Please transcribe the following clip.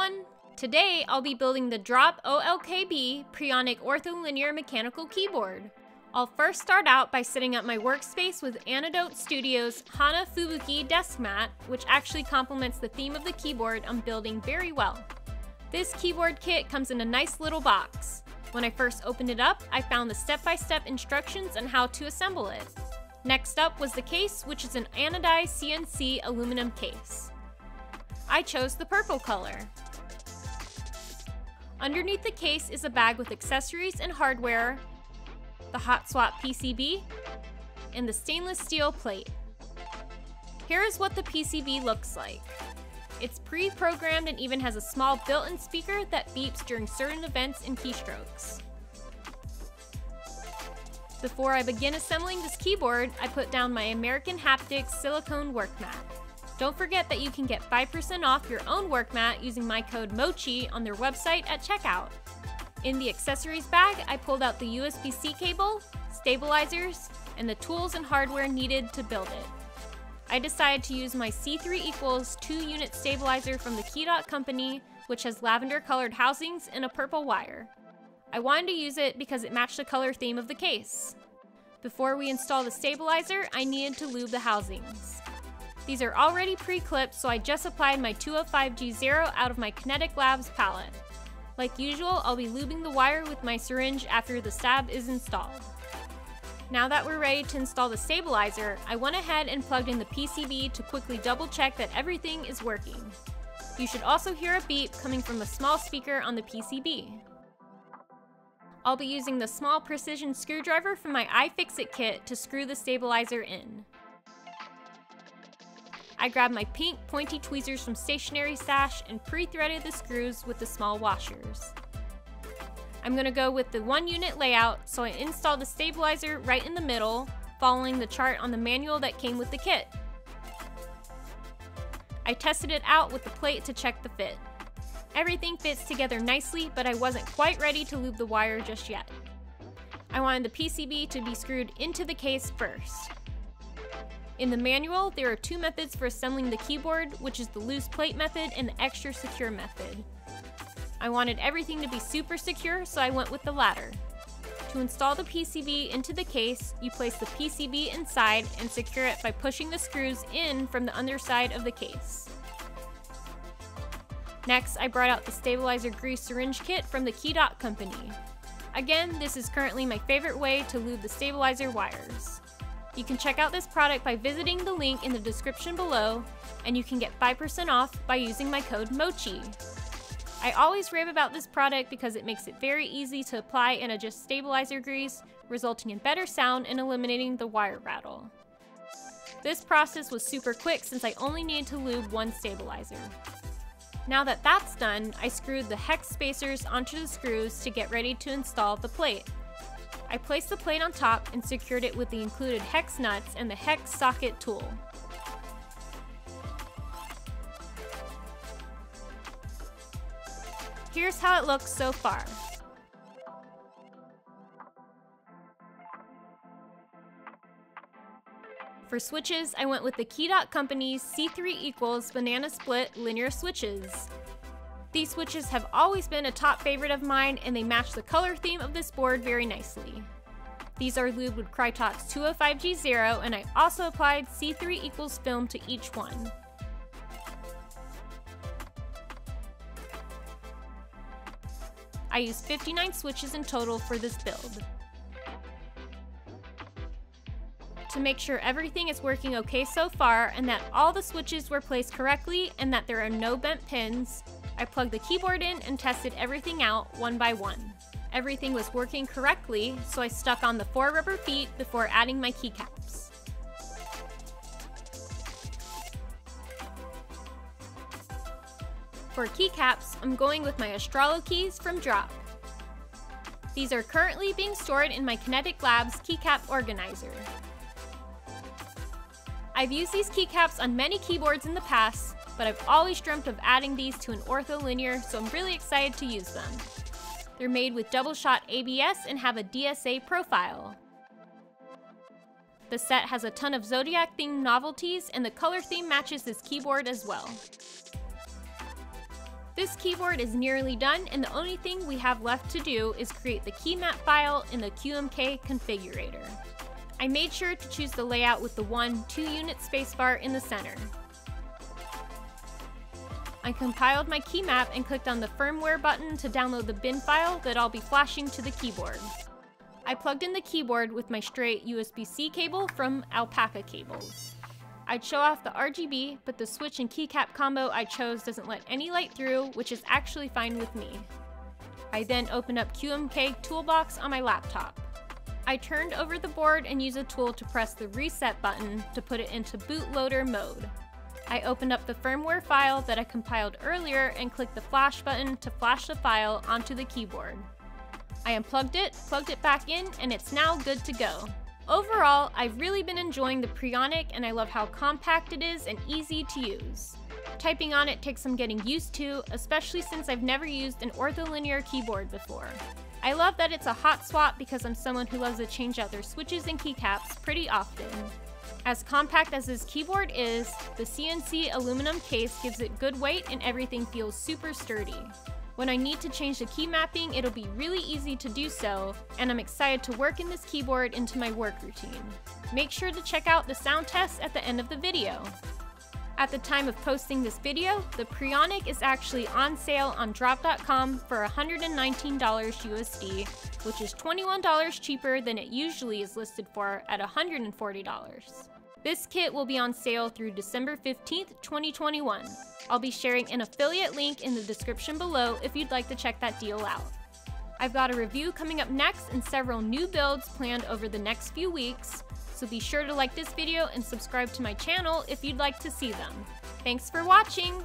everyone! Today I'll be building the Drop OLKB Preonic Ortholinear mechanical keyboard. I'll first start out by setting up my workspace with Antidote Studios' Hana Fubuki desk mat, which actually complements the theme of the keyboard I'm building very well. This keyboard kit comes in a nice little box. When I first opened it up, I found the step-by-step instructions on how to assemble it. Next up was the case, which is an anodized CNC aluminum case. I chose the purple color. Underneath the case is a bag with accessories and hardware, the hot swap PCB, and the stainless steel plate. Here is what the PCB looks like. It's pre-programmed and even has a small built-in speaker that beeps during certain events and keystrokes. Before I begin assembling this keyboard, I put down my American Haptics silicone work mat. Don't forget that you can get 5% off your own work mat using my code MOCHI on their website at checkout. In the accessories bag, I pulled out the USB-C cable, stabilizers, and the tools and hardware needed to build it. I decided to use my C³Equalz 2-unit stabilizer from the Keycaps company, which has lavender-colored housings and a purple wire. I wanted to use it because it matched the color theme of the case. Before we install the stabilizer, I needed to lube the housings. These are already pre-clipped, so I just applied my 205G0 out of my Kinetic Labs palette. Like usual, I'll be lubing the wire with my syringe after the stab is installed. Now that we're ready to install the stabilizer, I went ahead and plugged in the PCB to quickly double check that everything is working. You should also hear a beep coming from a small speaker on the PCB. I'll be using the small precision screwdriver from my iFixit kit to screw the stabilizer in. I grabbed my pink pointy tweezers from Stationery Stash and pre-threaded the screws with the small washers. I'm going to go with the 1-unit layout, so I installed the stabilizer right in the middle, following the chart on the manual that came with the kit. I tested it out with the plate to check the fit. Everything fits together nicely, but I wasn't quite ready to lube the wire just yet. I wanted the PCB to be screwed into the case first. In the manual, there are 2 methods for assembling the keyboard, which is the loose plate method and the extra secure method. I wanted everything to be super secure, so I went with the latter. To install the PCB into the case, you place the PCB inside and secure it by pushing the screws in from the underside of the case. Next, I brought out the stabilizer grease syringe kit from the Keycaps company. Again, this is currently my favorite way to lube the stabilizer wires. You can check out this product by visiting the link in the description below, and you can get 5% off by using my code MOCHI. I always rave about this product because it makes it very easy to apply and adjust stabilizer grease, resulting in better sound and eliminating the wire rattle. This process was super quick since I only needed to lube 1 stabilizer. Now that that's done, I screwed the hex spacers onto the screws to get ready to install the plate. I placed the plate on top and secured it with the included hex nuts and the hex socket tool. Here's how it looks so far. For switches, I went with the Keycaps company's C³Equalz banana split linear switches. These switches have always been a top favorite of mine, and they match the color theme of this board very nicely. These are lubed with Krytox 205G0, and I also applied C³Equalz film to each one. I used 59 switches in total for this build. To make sure everything is working okay so far, and that all the switches were placed correctly and that there are no bent pins, I plugged the keyboard in and tested everything out one by one. Everything was working correctly, so I stuck on the 4 rubber feet before adding my keycaps. For keycaps, I'm going with my Astrolokeys from Drop. These are currently being stored in my Kinetic Labs keycap organizer. I've used these keycaps on many keyboards in the past, but I've always dreamt of adding these to an ortholinear, so I'm really excited to use them. They're made with double-shot ABS and have a DSA profile. The set has a ton of Zodiac-themed novelties, and the color theme matches this keyboard as well. This keyboard is nearly done, and the only thing we have left to do is create the key map file in the QMK configurator. I made sure to choose the layout with the 1-2 unit spacebar in the center. I compiled my key map and clicked on the firmware button to download the bin file that I'll be flashing to the keyboard. I plugged in the keyboard with my straight USB-C cable from Alpaca Cables. I'd show off the RGB, but the switch and keycap combo I chose doesn't let any light through, which is actually fine with me. I then opened up QMK Toolbox on my laptop. I turned over the board and used a tool to press the reset button to put it into bootloader mode. I opened up the firmware file that I compiled earlier and clicked the flash button to flash the file onto the keyboard. I unplugged it, plugged it back in, and it's now good to go. Overall, I've really been enjoying the Preonic, and I love how compact it is and easy to use. Typing on it takes some getting used to, especially since I've never used an ortholinear keyboard before. I love that it's a hot swap because I'm someone who loves to change out their switches and keycaps pretty often. As compact as this keyboard is, the CNC aluminum case gives it good weight and everything feels super sturdy. When I need to change the key mapping, it'll be really easy to do so, and I'm excited to work in this keyboard into my work routine. Make sure to check out the sound test at the end of the video. At the time of posting this video, the Preonic is actually on sale on drop.com for $119 USD, which is $21 cheaper than it usually is listed for at $140. This kit will be on sale through December 15th, 2021. I'll be sharing an affiliate link in the description below if you'd like to check that deal out. I've got a review coming up next and several new builds planned over the next few weeks, so be sure to like this video and subscribe to my channel if you'd like to see them. Thanks for watching!